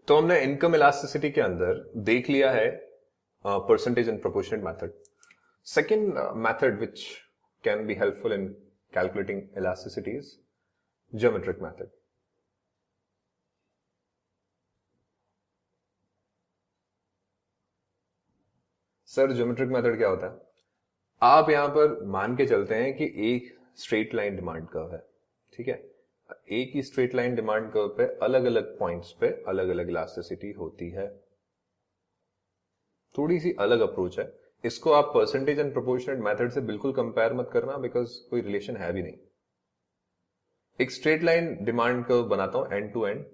तो हमने income elasticity के अंदर देख लिया है percentage and proportionate method. Second method which can be helpful in calculating elasticity is geometric method. Sir geometric method क्या होता है? आप यहां पर मान के चलते हैं कि एक स्ट्रेट लाइन डिमांड कर्व है, ठीक है. एक ही स्ट्रेट लाइन डिमांड कर्व पे अलग अलग पॉइंट्स पे अलग अलग इलास्टिसिटी होती है. थोड़ी सी अलग अप्रोच है. इसको आप परसेंटेज एंड प्रोपोर्शनेट मेथड से बिल्कुल कंपेयर मत करना, बिकॉज कोई रिलेशन है भी नहीं. एक स्ट्रेट लाइन डिमांड कर्व बनाता हूं एंड टू एंड,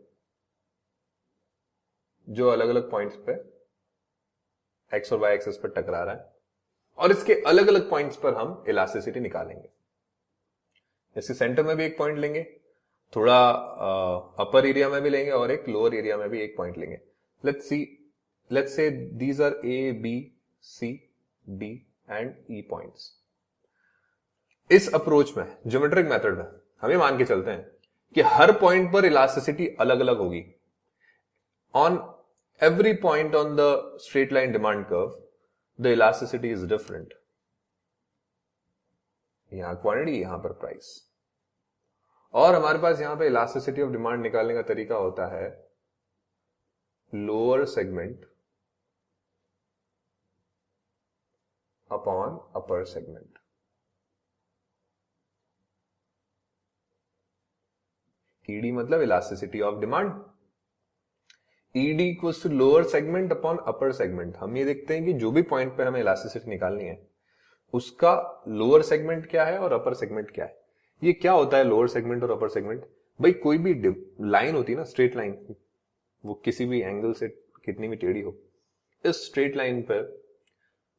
जो अलग अलग पॉइंट्स पे एक्स और वाई एक्सिस पर टकरा रहा है, और इसके अलग अलग पॉइंट्स पर हम इलास्टिसिटी निकालेंगे. इसके सेंटर में भी एक पॉइंट लेंगे, थोड़ा अपर एरिया में भी लेंगे, और एक लोअर एरिया में भी एक पॉइंट लेंगे. Let's say these are A B C D and E points. इस अप्रोच में ज्योमेट्रिक मेथड में हम ये मान के चलते हैं कि हर पॉइंट पर इलास्टिसिटी अलग अलग होगी. On every point on the straight line demand curve, the elasticity is different. यहां क्वांटिटी, यहां पर प्राइस. और हमारे पास यहां पे इलास्टिसिटी ऑफ डिमांड निकालने का तरीका होता है lower segment upon upper segment. ED मतलब elasticity of demand. ED equals to lower segment upon upper segment. हम ये देखते हैं कि जो भी पॉइंट पे हमें इलास्टिसिटी निकालनी है, उसका लोअर सेगमेंट क्या है और अपर सेगमेंट क्या है. ये क्या होता है लोअर सेगमेंट और अपर सेगमेंट? भाई कोई भी लाइन होती है ना, स्ट्रेट लाइन, वो किसी भी एंगल से कितनी भी टेढ़ी हो, इस स्ट्रेट लाइन पर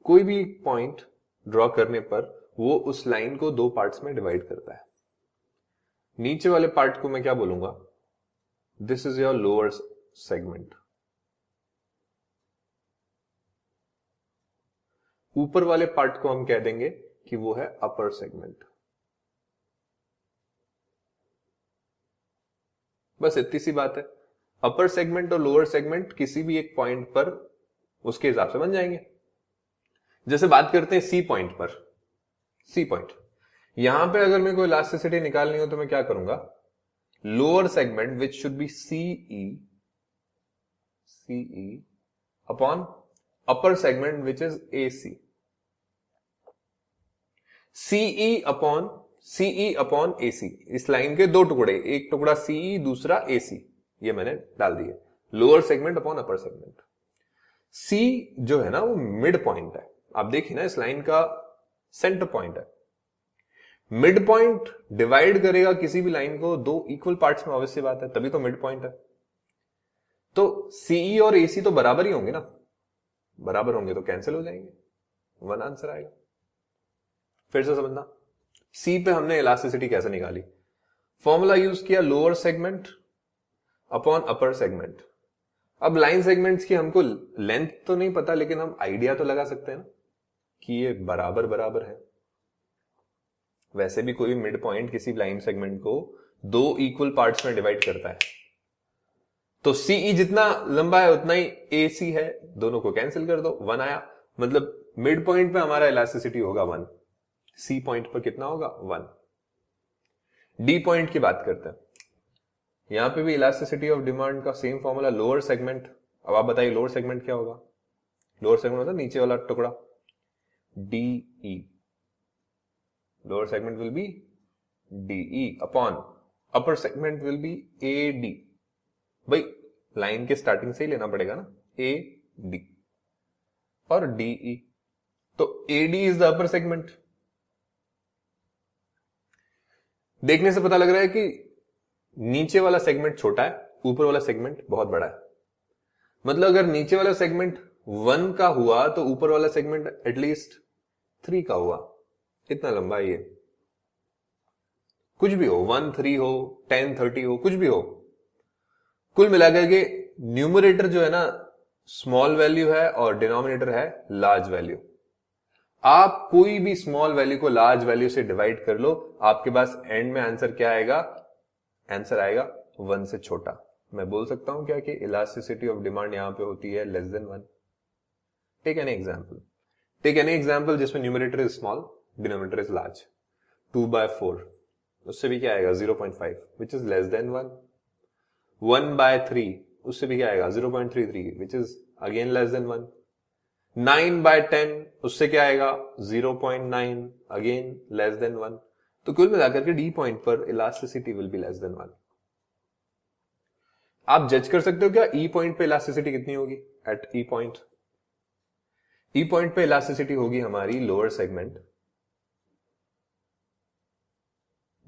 कोई भी पॉइंट ड्रॉ करने पर वो उस लाइन को दो पार्ट्स में डिवाइड करता है. नीचे वाले पार्ट को मैं क्या बोलूंगा? This is your lower segment. ऊपर वाले पार्ट को हम कह देंगे कि वो है अपर सेगमेंट. बस इतनी सी बात है. अपर सेगमेंट और लोअर सेगमेंट किसी भी एक पॉइंट पर उसके हिसाब से बन जाएंगे. जैसे बात करते हैं सी पॉइंट पर. सी पॉइंट, यहां पे अगर मेरे को इलास्टिसिटी निकालनी हो तो मैं क्या करूंगा? Lower segment which should be CE upon upper segment which is AC. CE upon AC. इस लाइन के दो टुकड़े, एक टुकड़ा CE, दूसरा AC. ये मैंने डाल दिया. Lower segment upon upper segment. C जो है ना वो मिड पॉइंट है. आप देखिए ना, इस लाइन का सेंटर पॉइंट है. मिड पॉइंट डिवाइड करेगा किसी भी लाइन को दो इक्वल पार्ट्स में, ऑब्वियस सी बात है, तभी तो मिड पॉइंट है. तो सीई और एसी तो बराबर ही होंगे ना. बराबर होंगे तो कैंसिल हो जाएंगे, वन आंसर आएगा. फिर से समझना, सी पे हमने इलास्टिसिटी कैसे निकाली? फॉर्मूला यूज किया lower segment upon upper segment. अब लाइन सेगमेंट्स की हमको लेंथ तो नहीं पता, लेकिन हम आइडिया तो लगा सकते हैं ना कि ये बराबर बराबर है. वैसे भी कोई मिड पॉइंट किसी लाइन सेगमेंट को दो इक्वल पार्ट्स में डिवाइड करता है, तो सीई जितना लंबा है उतना ही एसी है. दोनों को कैंसिल कर दो, वन आया. मतलब मिड पॉइंट पे हमारा इलास्टिसिटी होगा 1. सी पॉइंट पर कितना होगा? 1. डी पॉइंट की बात करते हैं. यहां पे भी इलास्टिसिटी ऑफ डिमांड का सेम फॉर्मूला, लोअर सेगमेंट. अब आप बताइए लोअर सेगमेंट क्या होगा? लोअर सेगमेंट होता है नीचे वाला टुकड़ा, DE. Lower segment will be DE upon upper segment will be AD. भाई लाइन के स्टार्टिंग से ही लेना पड़ेगा ना, AD और DE. तो AD is the upper segment. देखने से पता लग रहा है कि नीचे वाला सेगमेंट छोटा है, ऊपर वाला सेगमेंट बहुत बड़ा है. मतलब अगर नीचे वाला सेगमेंट 1 का हुआ तो ऊपर वाला सेगमेंट एटलीस्ट 3 का हुआ. इतना लंबा है ये. कुछ भी हो, 1 3 हो, 10 30 हो, कुछ भी हो, कुल मिलाकर के न्यूमरेटर जो है ना स्मॉल वैल्यू है और डिनोमिनेटर है लार्ज वैल्यू. आप कोई भी स्मॉल वैल्यू को लार्ज वैल्यू से डिवाइड कर लो, आपके पास एंड में आंसर क्या आएगा? आंसर आएगा 1 से छोटा. मैं बोल सकता हूं क्या कि इलास्टिसिटी ऑफ डिमांड यहां पे होती है less than 1। Take any example जिसमें numerator is small, denominator is large. 2/4 उससे भी क्या आएगा 0.5 विच इज लेस देन 1। 1/3 उससे भी क्या आएगा 0.33 which is again less than 1। 9/10 उससे क्या आएगा 0.9 अगेन लेस देन 1। तो कुल मिलाकर के डी पॉइंट पर elasticity will be less than 1। आप जज कर सकते हो क्या ई पॉइंट पे इलास्टिसिटी कितनी होगी at E point. E point पे इलास्टिसिटी होगी हमारी लोअर सेगमेंट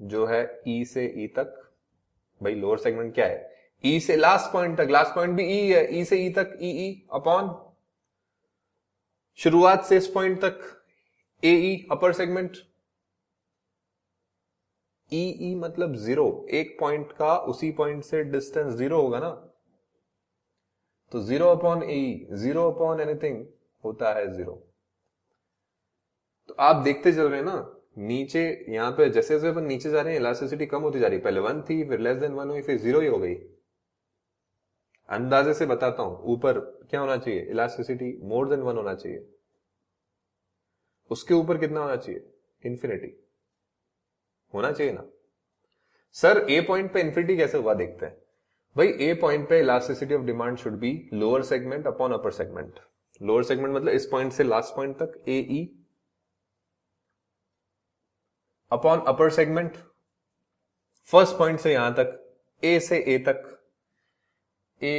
जो है ई से ई तक। भाई लोअर सेगमेंट क्या है, ई से लास्ट पॉइंट तक, लास्ट पॉइंट भी ई है, ई से ई तक ई अपॉन शुरुआत से इस पॉइंट तक ए अपर सेगमेंट। ई मतलब 0, एक पॉइंट का उसी पॉइंट से डिस्टेंस 0 होगा ना, तो 0 अपॉन ए, 0 अपॉन एनीथिंग होता है 0। तो आप देखते चल रहे हैं ना नीचे, यहां पे जैसे जैसे अपन नीचे जा रहे हैं इलास्टिसिटी कम होती जा रही है। पहले 1 थी, फिर लेस देन 1 हुई, फिर 0 ही हो गई। अंदाजे से बताता हूं, ऊपर क्या होना चाहिए, इलास्टिसिटी मोर देन 1 होना चाहिए। उसके ऊपर कितना होना चाहिए, इंफिनिटी होना चाहिए ना। सर ए पॉइंट पे इंफिनिटी कैसे हुआ देखते हैं। भाई ए पॉइंट पे elasticity of demand should be lower segment upon upper segment. Lower segment मतलब इस पॉइंट से लास्ट पॉइंट तक A E upon upper segment first point से यहां तक ए से ए तक A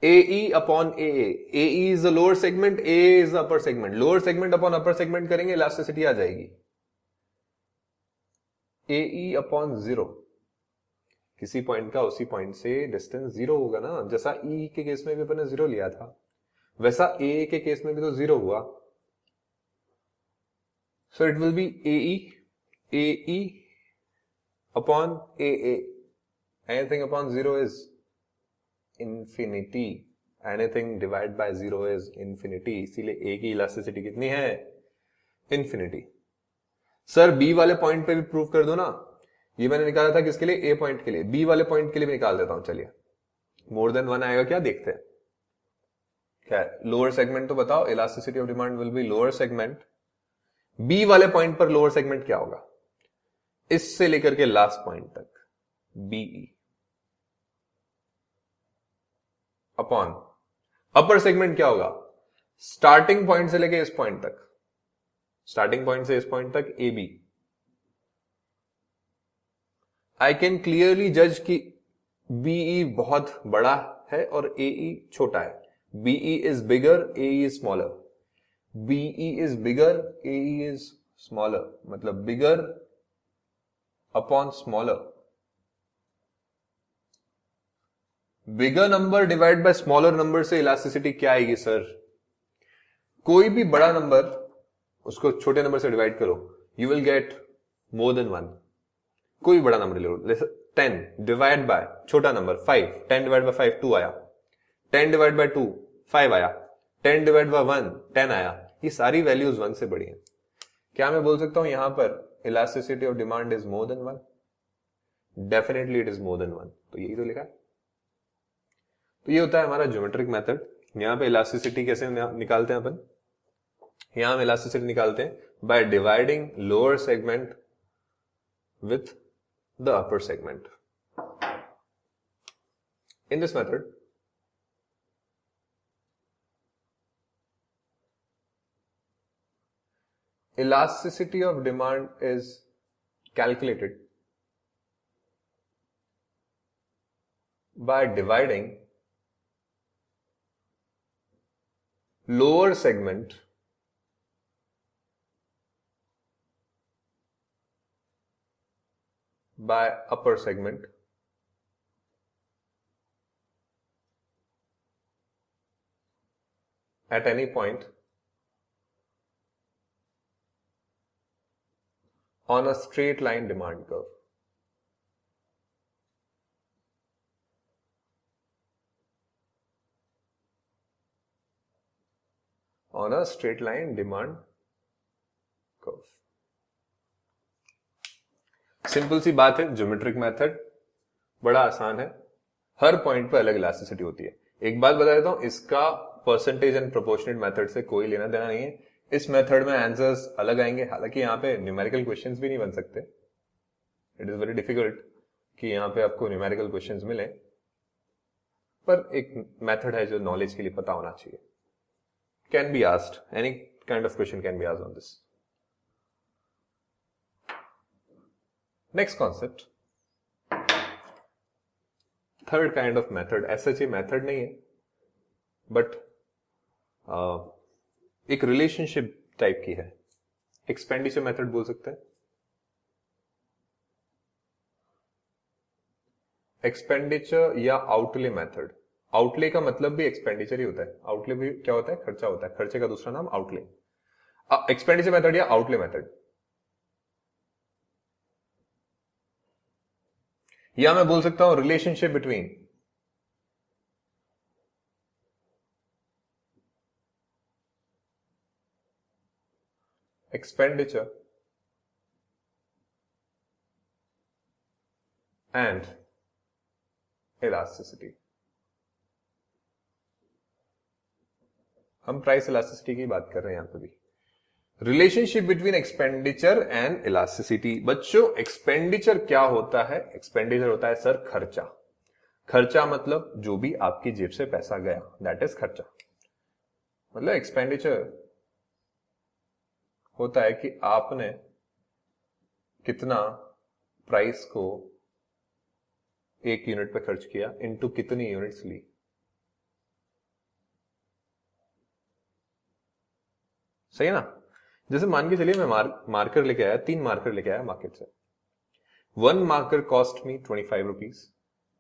E upon A E is the lower segment, A is the upper segment. Lower segment upon upper segment करेंगे elasticity आ जाएगी ए E upon 0। किसी point का उसी पॉइंट से डिस्टेंस 0 होगा ना, जैसा ई के केस में भी अपने 0 लिया था वैसा ए के केस में भी तो 0 हुआ। So it will be A E upon A anything upon 0 is infinity, anything divide by 0 is infinity. इसीलिए ए की इलास्टिसिटी कितनी है, इंफिनिटी। सर बी वाले पॉइंट पे भी प्रूव कर दो ना। ये मैंने निकाला था किसके लिए, ए पॉइंट के लिए। बी वाले पॉइंट के लिए भी निकाल देता हूं, चलिए। मोर देन 1 आएगा क्या, देखते हैं क्या है। लोअर सेगमेंट तो बताओ, elasticity of demand will be lower segment. B वाले पॉइंट पर लोअर सेगमेंट क्या होगा, इससे लेकर के लास्ट पॉइंट तक बीई अपॉन अपर सेगमेंट क्या होगा, स्टार्टिंग पॉइंट से लेकर इस पॉइंट तक, स्टार्टिंग पॉइंट से इस पॉइंट तक A B. I can clearly जज कि बीई बहुत बड़ा है और एई छोटा है। BE is bigger, AE is smaller. BE is bigger, AE is smaller, मतलब bigger upon smaller. Bigger number divide by smaller number से इलास्टिसिटी क्या आएगी सर, कोई भी बड़ा नंबर उसको छोटे नंबर से डिवाइड करो, you will get more than 1। कोई भी बड़ा नंबर ले लो, जैसे 10 डिवाइड बाय छोटा नंबर 5, 10 डिवाइड बाय 5 2 आया, 10 डिवाइड बाय 2 5 आया, 10 डिवाइड बाय 1 10 आया। ये सारी वैल्यूज 1 से बड़ी हैं। क्या मैं बोल सकता हूं यहां पर elasticity of demand is more than 1? Definitely it is more than 1। तो यही तो लिखा है। तो ये होता है हमारा ज्योमेट्रिक मेथड। यहां पे इलास्टिसिटी कैसे निकालते हैं अपन, यहां हम इलास्टिसिटी निकालते हैं by dividing lower segment with the upper segment. In this method, elasticity of demand is calculated by dividing lower segment by upper segment at any point on a straight line demand curve. On a straight line demand curve. Simple सी बात है, geometric method, बड़ा आसान है, हर point पे अलग elasticity होती है। एक बात बता देता हूं, इसका परसेंटेज एंड प्रोपोर्शनेट मेथड से कोई लेना देना नहीं है। इस मेथड में आंसर्स अलग आएंगे, हालांकि यहाँ पे न्यूमेरिकल क्वेश्चंस भी नहीं बन सकते, इट इज वेरी डिफिकल्ट कि यहाँ पे आपको न्यूमेरिकल क्वेश्चंस मिले, पर एक मेथड है जो नॉलेज के लिए पता होना चाहिए। Can be asked, any kind of question can be asked on this. Next concept, third kind of method, ऐसा ये मेथड नहीं है बट एक रिलेशनशिप टाइप की है, एक्सपेंडिचर मेथड बोल सकते हैं। एक्सपेंडिचर या आउटले मेथड, आउटले का मतलब भी एक्सपेंडिचर ही होता है, आउटले भी क्या होता है, खर्चा होता है, खर्चे का दूसरा नाम आउटले। एक्सपेंडिचर मेथड या आउटले मेथड, या मैं बोल सकता हूं relationship between expenditure and elasticity। हम प्राइस इलास्टिसिटी की बात कर रहे हैं यहां पे भी। Relationship between expenditure and elasticity. बच्चों एक्सपेंडिचर क्या होता है? एक्सपेंडिचर होता है सर खर्चा। खर्चा मतलब जो भी आपकी जेब से पैसा गया, दैट इज खर्चा। मतलब एक्सपेंडिचर होता है कि आपने कितना प्राइस को एक यूनिट पे खर्च किया इनटू कितनी यूनिट्स ली। सही है ना? जैसे मान के चलिए मैं मार्कर लेके आया, 3 मार्कर लेके आया मार्केट से। 1 मार्कर कॉस्ट मी 25 रुपीज,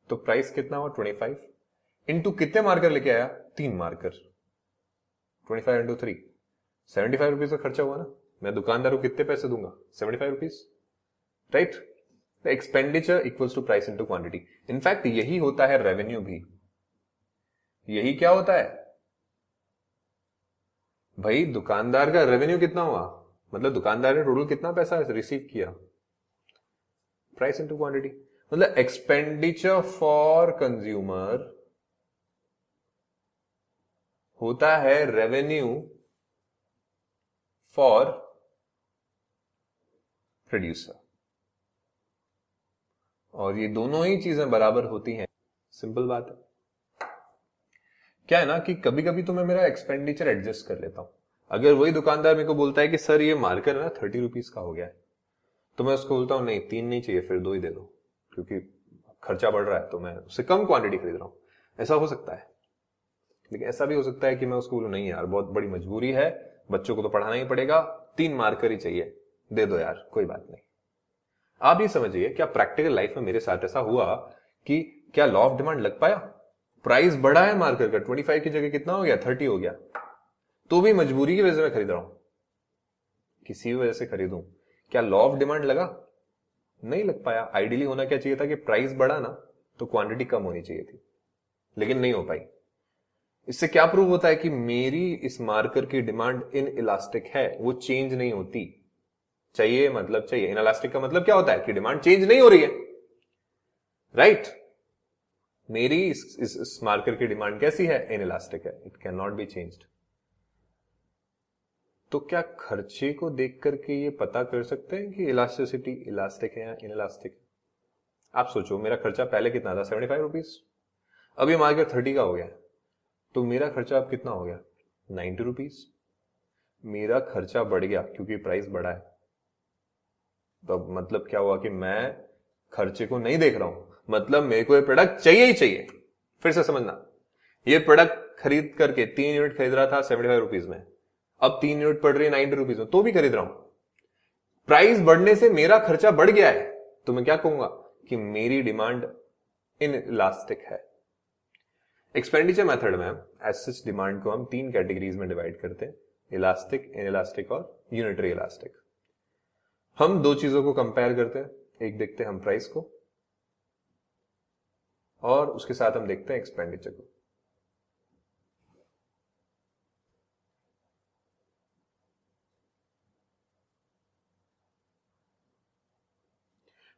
तो प्राइस कितना हुआ 25 इंटू कितने मार्कर लेके आया? 3 मार्कर, 25 इंटू 3, 75 रुपीज का खर्चा हुआ ना। मैं दुकानदार को कितने पैसे दूंगा? 75 rupees, right? Expenditure equals to price into quantity. In fact यही होता है रेवेन्यू भी। यही क्या होता है भाई, दुकानदार का रेवेन्यू कितना हुआ, मतलब दुकानदार ने टोटल कितना पैसा रिसीव किया, प्राइस इंटू क्वांटिटी। मतलब एक्सपेंडिचर फॉर कंज्यूमर होता है रेवेन्यू फॉर प्रोड्यूसर, और ये दोनों ही चीजें बराबर होती हैं। सिंपल बात है। क्या है ना कि कभी कभी तो मैं मेरा एक्सपेंडिचर एडजस्ट कर लेता हूं। अगर वही दुकानदार मेरे को बोलता है कि सर ये मार्कर है ना 30 रुपीज का हो गया है, तो मैं उसको बोलता हूं नहीं 3 नहीं चाहिए, फिर 2 ही दे दो, क्योंकि खर्चा बढ़ रहा है तो मैं उससे कम क्वांटिटी खरीद रहा हूं। ऐसा हो सकता है। लेकिन ऐसा भी हो सकता है कि मैं उसको बोलूं नहीं यार बहुत बड़ी मजबूरी है, बच्चों को तो पढ़ाना ही पड़ेगा, 3 मार्कर ही चाहिए, दे दो यार, कोई बात नहीं। आप ये समझिए क्या प्रैक्टिकल लाइफ में मेरे साथ ऐसा हुआ कि क्या लॉ ऑफ डिमांड लग पाया? प्राइस बढ़ा है मार्कर का, 25 की जगह कितना हो गया, 30 हो गया, तो भी मजबूरी की वजह से मैं खरीद रहा हूं, किसी भी वजह से खरीदूं, क्या लॉ ऑफ डिमांड लगा? नहीं लग पाया। आइडियली होना क्या चाहिए था कि प्राइस बढ़ा ना तो क्वांटिटी कम होनी चाहिए थी, लेकिन नहीं हो पाई। इससे क्या प्रूव होता है कि मेरी इस मार्कर की डिमांड इन इलास्टिक है, वो चेंज नहीं होती। चाहिए मतलब चाहिए, इन इलास्टिक का मतलब क्या होता है कि डिमांड चेंज नहीं हो रही है, राइट? मेरी इस मार्कर की डिमांड कैसी है? इन इलास्टिक है, it can not be changed. तो क्या खर्चे को देख करके ये पता कर सकते हैं कि इलास्टिसिटी इलास्टिक है या इन इलास्टिक है? आप सोचो मेरा खर्चा पहले कितना था, 75 रुपीज, अभी मार्कर 30 का हो गया, तो मेरा खर्चा अब कितना हो गया, 90 रुपीज। मेरा खर्चा बढ़ गया क्योंकि प्राइस बढ़ा है। तो मतलब क्या हुआ कि मैं खर्चे को नहीं देख रहा हूं, मतलब मेरे को ये प्रोडक्ट चाहिए ही चाहिए। फिर से समझना, ये प्रोडक्ट खरीद करके 3 यूनिट खरीद रहा था 75 रुपीज में, अब 3 यूनिट पड़ रही है 90 रुपीज में, तो भी खरीद रहा हूं। प्राइस बढ़ने से मेरा खर्चा बढ़ गया है, तो मैं क्या कहूंगा कि मेरी डिमांड इन इलास्टिक है। एक्सपेंडिचर मेथड में एज सच डिमांड को हम 3 कैटेगरीज में डिवाइड करते हैं, इलास्टिक, इन इलास्टिक और यूनिटरी इलास्टिक। हम 2 चीजों को कंपेयर करते हैं, एक देखते हैं हम प्राइस को और उसके साथ हम देखते हैं एक्सपेंडिचर को।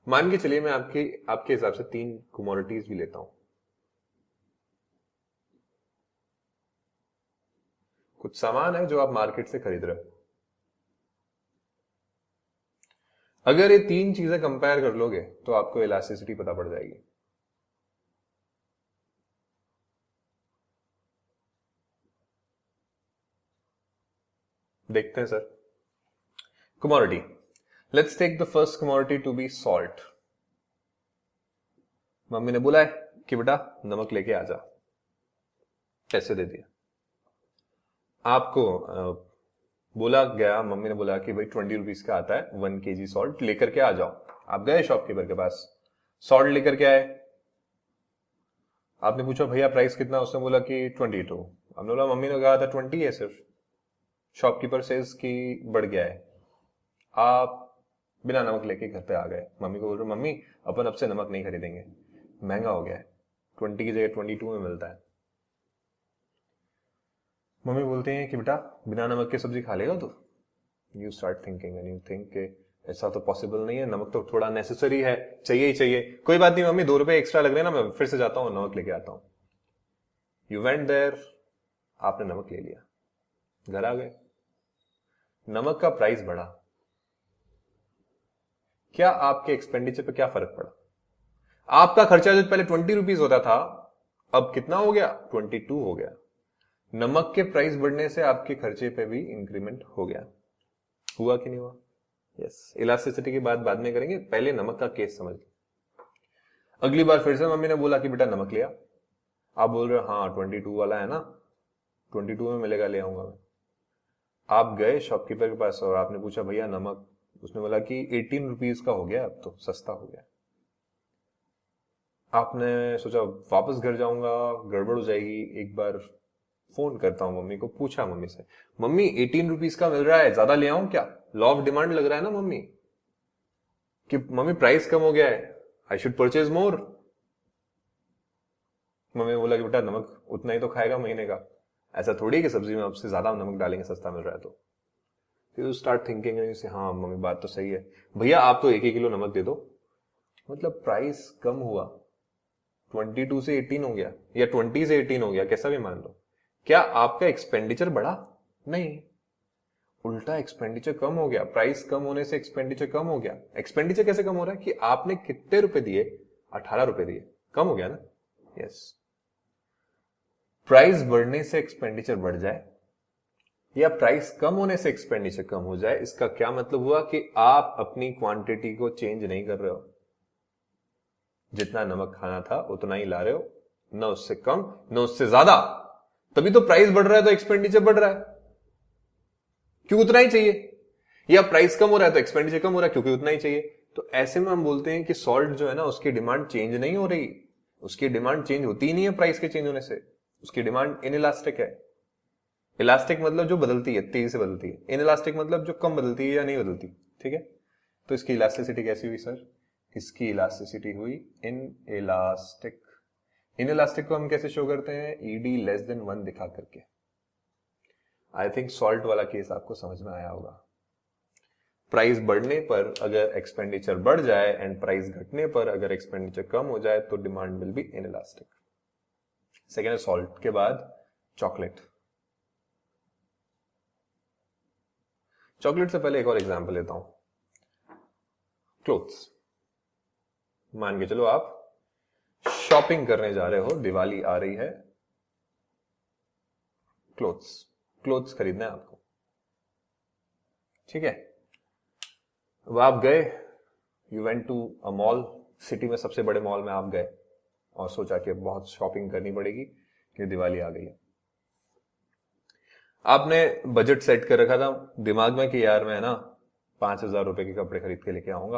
मान के चलिए मैं आपके हिसाब से 3 कमोडिटीज भी लेता हूं, कुछ सामान है जो आप मार्केट से खरीद रहे हो। अगर ये 3 चीजें कंपेयर कर लोगे तो आपको इलास्टिसिटी पता पड़ जाएगी। देखते हैं sir. Commodity, let's take the first commodity to be salt. Mummy ने बोला है कि बेटा नमक लेके आ जा, पैसे दे दिया। आपको बोला गया, मम्मी ने बोला कि भाई 20 रुपीज का आता है 1 kg सॉल्ट, लेकर के आ जाओ। आप गए शॉपकीपर के पास, सॉल्ट लेकर के आए। आपने पूछा भैया प्राइस कितना, उसने बोला कि 22। आपने बोला मम्मी ने कहा था 20 है सिर्फ। शॉपकीपर सेज कि बढ़ गया है। आप बिना नमक लेके घर पे आ गए, मम्मी को बोल रहे मम्मी अपन अब से नमक नहीं खरीदेंगे, महंगा हो गया है, 20 की जगह 22 में मिलता है। मम्मी बोलते हैं कि बेटा बिना नमक के सब्जी खा लेगा तो। You start thinking and you think ऐसा तो पॉसिबल नहीं है, नमक तो थोड़ा नेसेसरी है, चाहिए ही चाहिए। कोई बात नहीं मम्मी, 2 रुपए एक्स्ट्रा लग रहे हैं ना, मैं फिर से जाता हूं नमक लेके आता हूं। यू वेंट देयर, आपने नमक ले लिया, घर आ गए, नमक का प्राइस बढ़ा। क्या आपके एक्सपेंडिचर पे क्या फर्क पड़ा? आपका खर्चा जो पहले 20 रुपीज होता था अब कितना हो गया? 22 हो गया। नमक के प्राइस बढ़ने से आपके खर्चे पे भी इंक्रीमेंट हो गया। हुआ कि नहीं हुआ? यस। इलास्टिसिटी की बात बाद में करेंगे, पहले नमक का केस समझ। अगली बार फिर से मम्मी ने बोला कि बेटा नमक लिया। आप बोल रहे हो हाँ 22 वाला है ना, 22 में मिलेगा, ले आऊंगा मैं। आप गए शॉपकीपर के पास और आपने पूछा भैया नमक, उसने बोला कि 18 रुपीज का हो गया, अब तो सस्ता हो गया। आपने सोचा वापस घर जाऊंगा, गड़बड़ हो जाएगी, एक बार फोन करता हूं मम्मी को। पूछा मम्मी से, मम्मी 18 रुपीज का मिल रहा है, ज्यादा ले आऊं क्या? लॉ ऑफ डिमांड लग रहा है ना मम्मी, कि मम्मी प्राइस कम हो गया है, I should purchase more. Mummy बोला कि बेटा नमक उतना ही तो खाएगा महीने का, ऐसा थोड़ी है कि सब्जी में आपसे ज्यादा नमक डालेंगे सस्ता मिल रहा है तो। फिर यू स्टार्ट थिंकिंग से हाँ मम्मी बात तो सही है, भैया आप तो 1 किलो नमक दे दो। मतलब प्राइस कम हुआ, 22 से 18 हो गया या 20 से 18 हो गया, कैसा भी मान लो। क्या आपका एक्सपेंडिचर बढ़ा? नहीं, उल्टा एक्सपेंडिचर कम हो गया। प्राइस कम होने से एक्सपेंडिचर कम हो गया। एक्सपेंडिचर कैसे कम हो रहा है कि आपने कितने रुपए दिए? 18 रुपए दिए, कम हो गया ना। यस। प्राइस बढ़ने से एक्सपेंडिचर बढ़ जाए या प्राइस कम होने से एक्सपेंडिचर कम हो जाए, इसका क्या मतलब हुआ कि आप अपनी क्वांटिटी को चेंज नहीं कर रहे हो। जितना नमक खाना था उतना ही ला रहे हो, न उससे कम न उससे ज्यादा। तभी तो प्राइस बढ़ रहा है तो एक्सपेंडिचर बढ़ रहा है, क्योंकि उतना ही चाहिए। या प्राइस कम हो रहा है तो एक्सपेंडिचर कम हो रहा है, क्योंकि उतना ही चाहिए। तो ऐसे में हम बोलते हैं कि सॉल्ट जो है ना, उसकी डिमांड चेंज नहीं हो रही, उसकी डिमांड चेंज होती ही नहीं है प्राइस के चेंज होने से। उसकी डिमांड इनइलास्टिक है। इलास्टिक मतलब जो बदलती है, तेजी से बदलती है। इनइलास्टिक मतलब जो कम बदलती है या नहीं बदलती। ठीक है, तो इसकी इलास्टिसिटी कैसी हुई सर? इसकी इलास्टिसिटी हुई इनइलास्टिक। इनइलास्टिक को हम कैसे शो करते हैं? ईडी लेस देन 1 दिखा करके। आई थिंक सॉल्ट वाला केस आपको समझ में आया होगा। प्राइस बढ़ने पर अगर एक्सपेंडिचर बढ़ जाए एंड प्राइस घटने पर अगर एक्सपेंडिचर कम हो जाए तो demand will B inelastic. Second है सॉल्ट के बाद चॉकलेट। चॉकलेट से पहले एक और एग्जांपल लेता हूं, क्लोथ्स। मान के चलो आप शॉपिंग करने जा रहे हो, दिवाली आ रही है, क्लोथ्स खरीदना है आपको। ठीक है, अब आप गए, you went to a mall, city में सबसे बड़े मॉल में आप गए और सोचा कि बहुत शॉपिंग करनी पड़ेगी कि दिवाली आ गई है। आपने बजट सेट कर रखा था दिमाग में कि यार मैं ना 5,000 रुपए के कपड़े खरीद के लेके आऊंगा,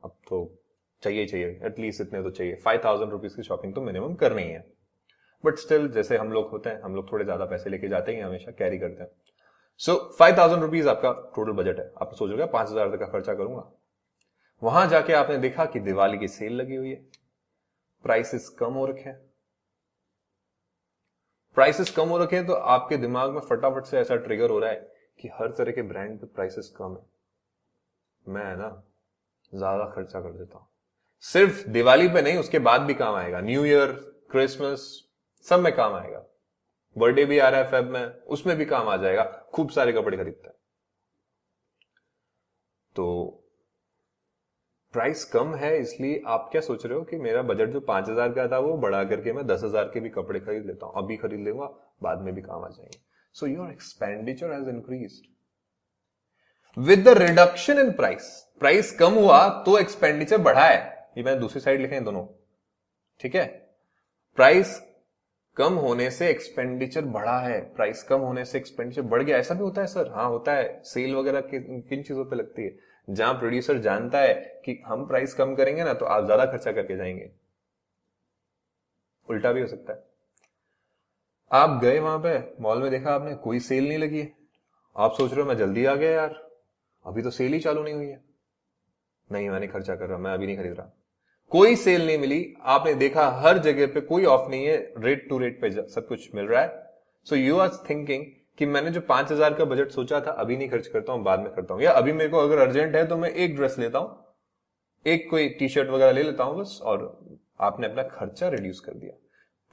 अब तो चाहिए एटलीस्ट इतने तो चाहिए, 5,000 रुपीज की शॉपिंग तो मिनिमम करनी है। बट स्टिल जैसे हम लोग होते हैं, हम लोग थोड़े ज्यादा पैसे लेके जाते हैं, हमेशा कैरी करते हैं। सो 5,000 रुपीज आपका टोटल बजट है। आप सोच रहे 5,000 तक का खर्चा करूंगा। वहां जाके आपने देखा कि दिवाली की सेल लगी हुई है, प्राइसेस कम हो रखे हैं। प्राइसेस कम हो रखे हैं तो आपके दिमाग में फटाफट से ऐसा ट्रिगर हो रहा है कि हर तरह के ब्रांड पे प्राइसेस कम है, मैं ना ज्यादा खर्चा कर देता हूं। सिर्फ दिवाली पे नहीं, उसके बाद भी काम आएगा, न्यू ईयर, क्रिसमस, सब में काम आएगा। बर्थडे भी आ रहा है फेब में, उसमें भी काम आ जाएगा, खूब सारे कपड़े खरीदता है। तो प्राइस कम है, इसलिए आप क्या सोच रहे हो कि मेरा बजट जो 5,000 का था वो बढ़ा करके मैं 10,000 के भी कपड़े खरीद लेता हूं, अभी खरीद लूंगा, बाद में भी काम आ जाएंगे। So your expenditure has increased with the reduction in price. Price कम हुआ तो एक्सपेंडिचर बढ़ा है, ये मैंने दूसरी साइड लिखे हैं दोनों, ठीक है। प्राइस कम होने से एक्सपेंडिचर बढ़ा है, प्राइस कम होने से एक्सपेंडिचर बढ़ गया, ऐसा भी होता है सर? हाँ होता है। सेल वगैरह किन चीजों पे लगती है? जहां प्रोड्यूसर जानता है कि हम प्राइस कम करेंगे ना तो आप ज्यादा खर्चा करके जाएंगे। उल्टा भी हो सकता है। आप गए वहां पे मॉल में, देखा आपने कोई सेल नहीं लगी है, आप सोच रहे हो मैं जल्दी आ गया यार, अभी तो सेल ही चालू नहीं हुई है, नहीं मैं नहीं खर्चा कर रहा, मैं अभी नहीं खरीद रहा। कोई सेल नहीं मिली, आपने देखा हर जगह पे कोई ऑफ नहीं है, रेट टू रेट पे सब कुछ मिल रहा है। सो यू आर थिंकिंग कि मैंने जो 5,000 का बजट सोचा था अभी नहीं खर्च करता हूं, बाद में करता हूं, या अभी मेरे को अगर अर्जेंट है तो मैं एक ड्रेस लेता हूं, एक कोई टी शर्ट वगैरह ले लेता हूं बस, और आपने अपना खर्चा रिड्यूस कर दिया।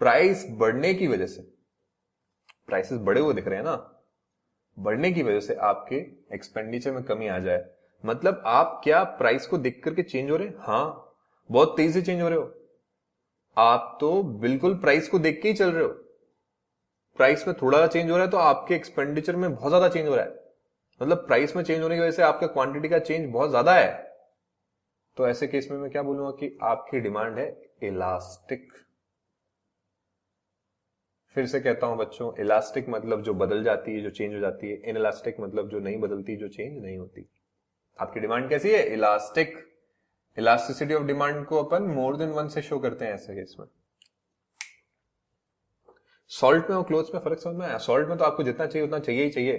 प्राइस बढ़ने की वजह से, प्राइसेस बढ़े हुए दिख रहे हैं ना, बढ़ने की वजह से आपके एक्सपेंडिचर में कमी आ जाए, मतलब आप क्या प्राइस को देख करके चेंज हो रहे हैं? हाँ, बहुत तेजी से चेंज हो रहे हो। आप तो बिल्कुल प्राइस को देख के ही चल रहे हो। प्राइस में थोड़ा सा चेंज हो रहा है तो आपके एक्सपेंडिचर में बहुत ज्यादा चेंज हो रहा है, मतलब प्राइस में चेंज होने की वजह से आपका क्वांटिटी का चेंज बहुत ज्यादा है। तो ऐसे केस में मैं क्या बोलूंगा कि आपकी डिमांड है इलास्टिक। फिर से कहता हूं बच्चों, इलास्टिक मतलब जो बदल जाती है, जो चेंज हो जाती है। इनइलास्टिक मतलब जो नहीं बदलती, जो चेंज नहीं होती। आपकी डिमांड कैसी है? इलास्टिक। इलास्टिसिटी ऑफ डिमांड को अपन मोर देन वन से शो करते हैं ऐसे केस में। सॉल्ट में और क्लोथ्स में फर्क समझ में आया? सॉल्ट में तो आपको जितना चाहिए उतना चाहिए ही चाहिए,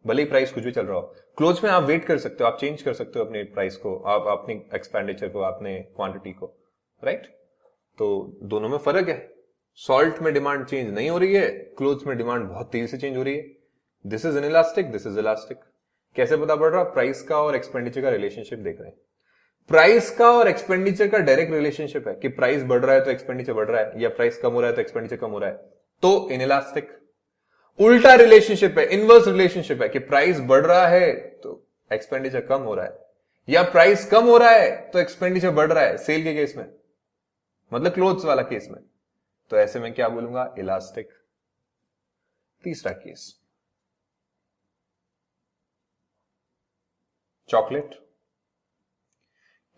भले ही प्राइस कुछ भी चल रहा हो। क्लोथ्स में आप वेट कर सकते हो, आप चेंज कर सकते हो अपने प्राइस को, आप अपनी एक्सपेंडिचर को, अपने क्वांटिटी को, राइट। तो दोनों में फर्क है। सॉल्ट में डिमांड चेंज नहीं हो रही है, क्लोथ्स में डिमांड बहुत तेजी से चेंज हो रही है। This is inelastic, this is elastic. कैसे पता पड़ रहा? प्राइस का और एक्सपेंडिचर का रिलेशनशिप देख रहे हैं। प्राइस का और एक्सपेंडिचर का डायरेक्ट रिलेशनशिप है कि प्राइस बढ़ रहा है तो एक्सपेंडिचर बढ़ रहा है, या प्राइस कम हो रहा है तो एक्सपेंडिचर कम हो रहा है, तो इनइलास्टिक। उल्टा रिलेशनशिप है, इनवर्स रिलेशनशिप है कि प्राइस बढ़ रहा है तो एक्सपेंडिचर कम हो रहा है, या प्राइस कम हो रहा है तो एक्सपेंडिचर बढ़ रहा है, सेल के केस में, मतलब क्लोथ्स वाला केस में। तो ऐसे में क्या बोलूंगा? इलास्टिक। तीसरा केस, चॉकलेट।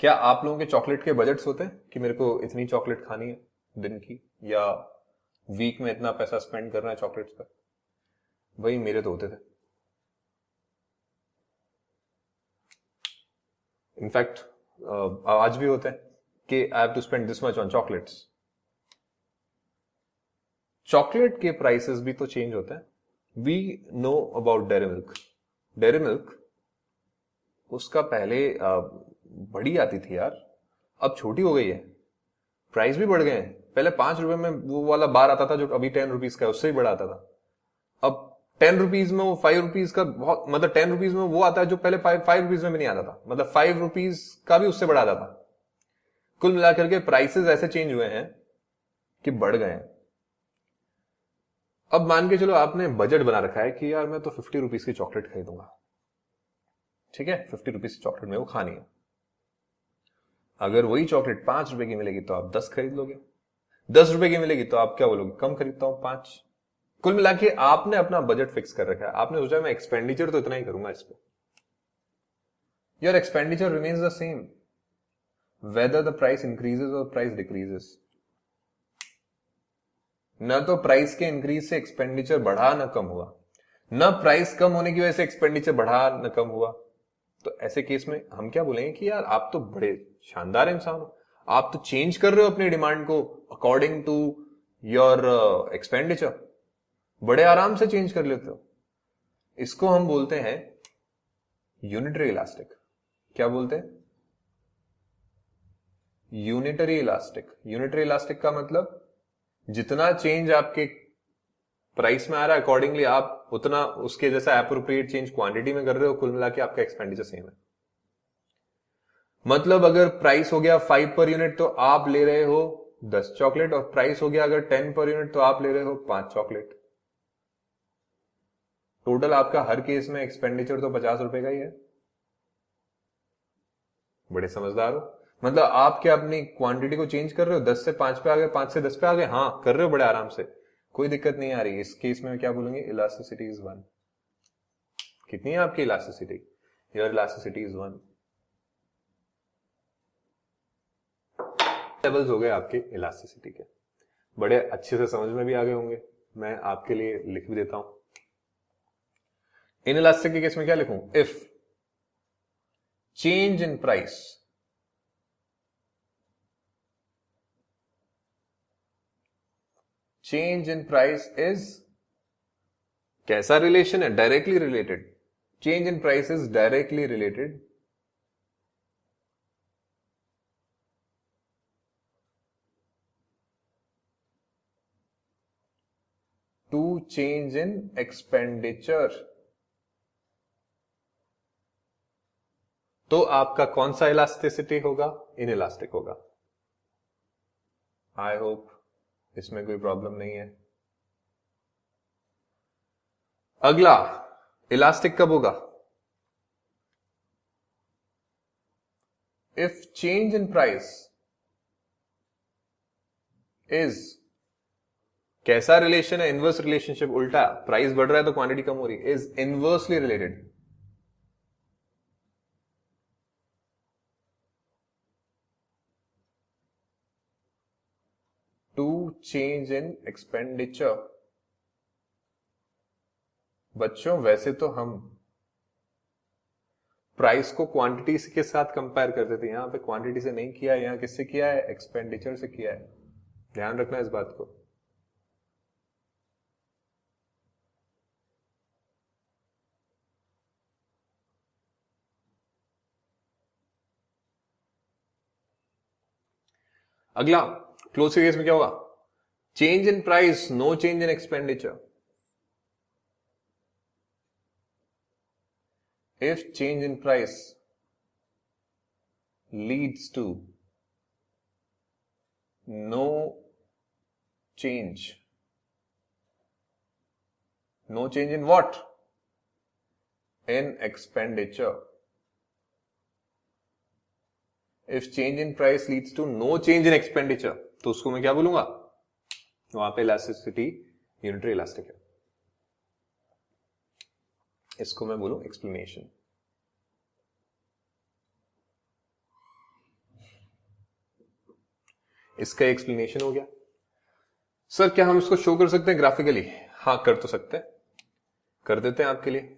क्या आप लोगों के चॉकलेट के बजट्स होते हैं कि मेरे को इतनी चॉकलेट खानी है दिन की, या वीक में इतना पैसा स्पेंड करना है चॉकलेट्स पर? भाई मेरे तो होते थे। इनफैक्ट आज भी होते हैं कि I have to spend this much on chocolates. Chocolate के प्राइसेस भी तो चेंज होते हैं। We know about Dairy Milk. Dairy Milk उसका पहले बड़ी आती थी यार, अब छोटी हो गई है, प्राइस भी बढ़ गए हैं। पहले 5 रुपए में वो वाला बार आता था जो अभी 10 रुपीज का है, उससे भी बड़ा आता था। अब 10 रुपीज में वो 5 रुपीज का बहुत, मतलब 10 रुपीज में वो आता है जो पहले 5 रुपीज में भी नहीं आता था, मतलब 5 रुपीज का भी उससे बड़ा आता था। कुल मिलाकर के प्राइसेस ऐसे चेंज हुए हैं कि बढ़ गए हैं। अब मान के चलो आपने बजट बना रखा है कि यार मैं तो 50 रुपीज की चॉकलेट खरीदूंगा, ठीक है, 50 रुपीज की चॉकलेट मेरे को खानी है। अगर वही चॉकलेट 5 रुपए की मिलेगी तो आप 10 खरीद लोगे, 10 रुपए की मिलेगी तो आप क्या बोलोगे? कम खरीदता हूं 5। कुल मिला के आपने अपना बजट फिक्स कर रखा है, आपने सोचा मैं एक्सपेंडिचर तो इतना ही करूंगा इस पे। Your expenditure remains the same whether the price increases और प्राइस डिक्रीजेस। न तो प्राइस के इंक्रीज से एक्सपेंडिचर बढ़ा न कम हुआ, न प्राइस कम होने की वजह से एक्सपेंडिचर बढ़ा न कम हुआ। तो ऐसे केस में हम क्या बोलेंगे कि यार आप तो बड़े शानदार इंसान हो, आप तो चेंज कर रहे हो अपनी डिमांड को अकॉर्डिंग टू योर एक्सपेंडिचर, बड़े आराम से चेंज कर लेते हो। इसको हम बोलते हैं यूनिटरी इलास्टिक। क्या बोलते हैं? Unitary elastic. यूनिटरी इलास्टिक का मतलब जितना चेंज आपके प्राइस में आ रहा है अकॉर्डिंगली आप उतना उसके जैसा एप्रोप्रिएट चेंज क्वांटिटी में कर रहे हो, कुल मिला के आपका एक्सपेंडिचर सेम है। मतलब अगर प्राइस हो गया 5 पर यूनिट तो आप ले रहे हो 10 चॉकलेट, और प्राइस हो गया अगर 10 पर यूनिट तो आप ले रहे हो 5 चॉकलेट। टोटल आपका हर केस में एक्सपेंडिचर तो 50 रुपए का ही है। बड़े समझदार हो। मतलब आप क्या अपनी क्वांटिटी को चेंज कर रहे हो, 10 से 5 पे आ गए, 5 से 10 पे आ गए, हाँ कर रहे हो बड़े आराम से, कोई दिक्कत नहीं आ रही। इस केस में क्या बोलूंगी, इलास्टिसिटी इज 1। कितनी है आपकी elasticity, your elasticity is 1। Levels हो गए आपके इलास्टिसिटी के, बड़े अच्छे से समझ में भी आ गए होंगे। मैं आपके लिए लिख भी देता हूं। इन इलास्टिक के केस में क्या लिखूं, if change in price is कैसा रिलेशन है, directly related. Change in price is directly related to change in expenditure. तो आपका कौन सा इलास्टिसिटी होगा, इनइलास्टिक होगा। आई होप इसमें कोई प्रॉब्लम नहीं है। अगला, इलास्टिक कब होगा, if change in price is कैसा रिलेशन है, इनवर्स रिलेशनशिप, उल्टा, प्राइस बढ़ रहा है तो क्वांटिटी कम हो रही है, is inversely related to change in expenditure. बच्चों वैसे तो हम प्राइस को क्वांटिटी के साथ कंपेयर करते थे, यहां पे क्वांटिटी से नहीं किया है, यहां किससे किया है, एक्सपेंडिचर से किया है। ध्यान रखना इस बात को। अगला, क्लोज के केस में क्या होगा, change in price, no change in expenditure. If change in price leads to no change in what, in expenditure. If change in price leads to no change in expenditure, तो उसको मैं क्या बोलूंगा, वहां पे इलास्टिसिटी यूनिटरी इलास्टिक है, इसको मैं बोलूं एक्सप्लेनेशन। इसका एक्सप्लेनेशन हो गया। सर क्या हम इसको शो कर सकते हैं ग्राफिकली, हाँ कर तो सकते हैं, कर देते हैं आपके लिए।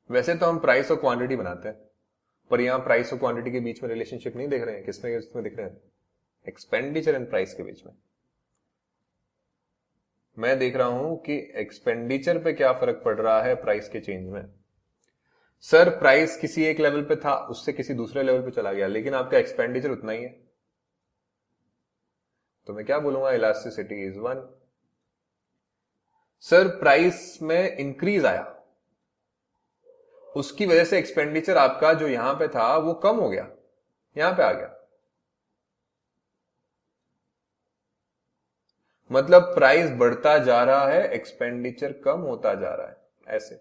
वैसे तो हम प्राइस और क्वांटिटी बनाते हैं, पर यहां प्राइस और क्वांटिटी के बीच में रिलेशनशिप नहीं देख रहे हैं, किसमें दिख रहे हैं, एक्सपेंडिचर एंड प्राइस के बीच में। मैं देख रहा हूं कि एक्सपेंडिचर पे क्या फर्क पड़ रहा है प्राइस के चेंज में। सर प्राइस किसी एक लेवल पे था, उससे किसी दूसरे लेवल पे चला गया, लेकिन आपका एक्सपेंडिचर उतना ही है, तो मैं क्या बोलूंगा, इलास्टिसिटी इज 1। सर प्राइस में इंक्रीज आया, उसकी वजह से एक्सपेंडिचर आपका जो यहां पे था वो कम हो गया, यहां पे आ गया। मतलब प्राइस बढ़ता जा रहा है, एक्सपेंडिचर कम होता जा रहा है, ऐसे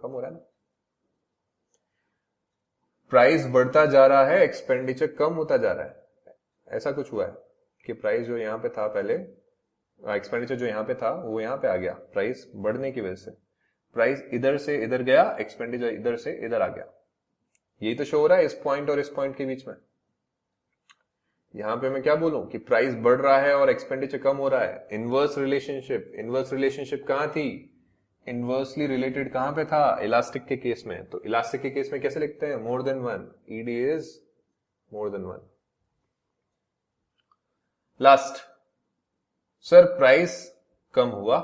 कम हो रहा है ना। प्राइस बढ़ता जा रहा है, एक्सपेंडिचर कम होता जा रहा है, ऐसा कुछ हुआ है कि प्राइस जो यहां पे था पहले, एक्सपेंडिचर जो यहां पे था वो यहां पे आ गया, प्राइस बढ़ने की वजह से। प्राइस इधर से इधर गया, एक्सपेंडिचर इधर से इधर आ गया, यही तो शो हो रहा है इस पॉइंट और इस पॉइंट के बीच में। यहां पे मैं क्या बोलूं कि प्राइस बढ़ रहा है और एक्सपेंडिचर कम हो रहा है, इनवर्स रिलेशनशिप कहां थी, इनवर्सली रिलेटेड कहां पे था, इलास्टिक के केस में। तो इलास्टिक के केस में कैसे लिखते हैं, more than 1, ED is more than 1। Last, sir price कम हुआ,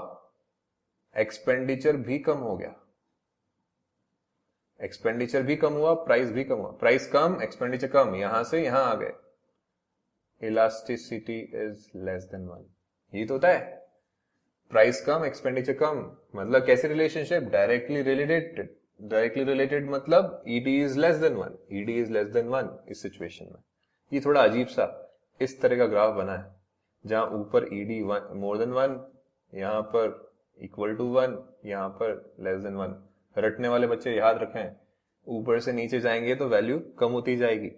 एक्सपेंडिचर भी कम हो गया, एक्सपेंडिचर भी कम हुआ, प्राइस भी कम हुआ, प्राइस कम एक्सपेंडिचर कम, यहां से यहां आ गए, इलास्टिसिटी इज लेस देन 1। ये तो होता है, प्राइस कम एक्सपेंडिचर कम, मतलब कैसे रिलेशनशिप, डायरेक्टली रिलेटेड मतलब ED is less than 1, ED is less than 1 इस सिचुएशन में। ये थोड़ा अजीब सा इस तरह का ग्राफ बना है, जहां ऊपर ईडी मोर देन 1, यहां पर इक्वल टू 1, यहां पर लेस देन 1। रटने वाले बच्चे याद रखें, ऊपर से नीचे जाएंगे तो वैल्यू कम होती जाएगी,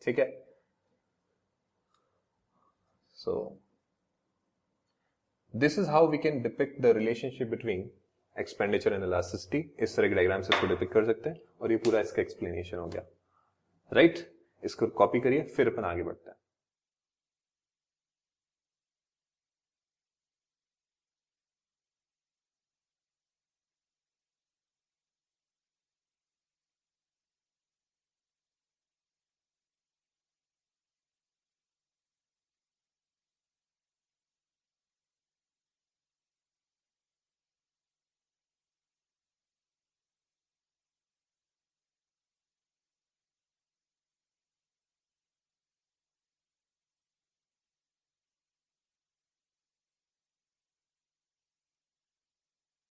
ठीक है। So this is how we can depict the relationship between expenditure and elasticity. इस तरह के डायग्राम से इसको डिपिक्ट कर सकते हैं, और ये पूरा इसका एक्सप्लेनेशन हो गया, राइट। इसको कॉपी करिए, फिर अपन आगे बढ़ते हैं।